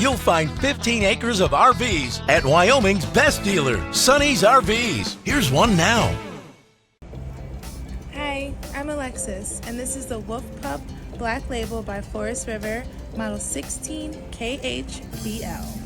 you'll find 15 acres of RVs at Wyoming's best dealer, Sonny's RVs. Here's one now. Hi, I'm Alexis, and this is the Wolf Pup Black Label by Forest River, model 16KHBL.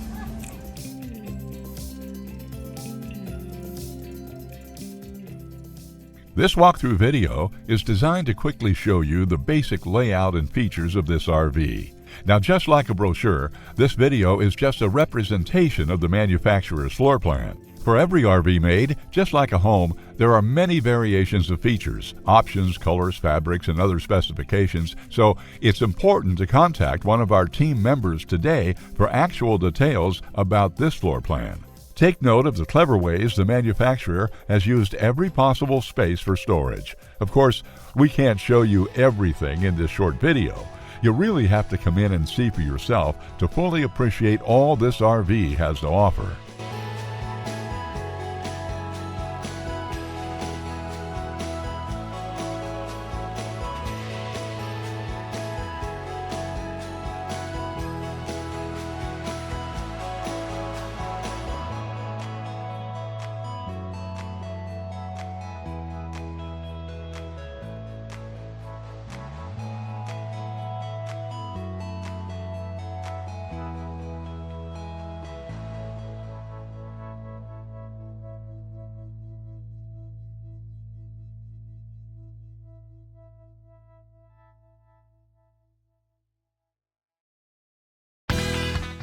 This walkthrough video is designed to quickly show you the basic layout and features of this RV. Now, just like a brochure, this video is just a representation of the manufacturer's floor plan. For every RV made, just like a home, there are many variations of features, options, colors, fabrics, and other specifications, so it's important to contact one of our team members today for actual details about this floor plan. Take note of the clever ways the manufacturer has used every possible space for storage. Of course, we can't show you everything in this short video. You really have to come in and see for yourself to fully appreciate all this RV has to offer.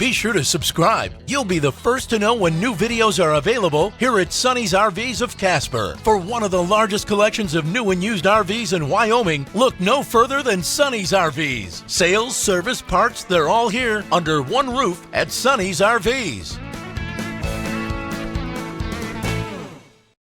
Be sure to subscribe. You'll be the first to know when new videos are available here at Sonny's RVs of Casper. For one of the largest collections of new and used RVs in Wyoming, look no further than Sonny's RVs. Sales, service, parts, they're all here under one roof at Sonny's RVs.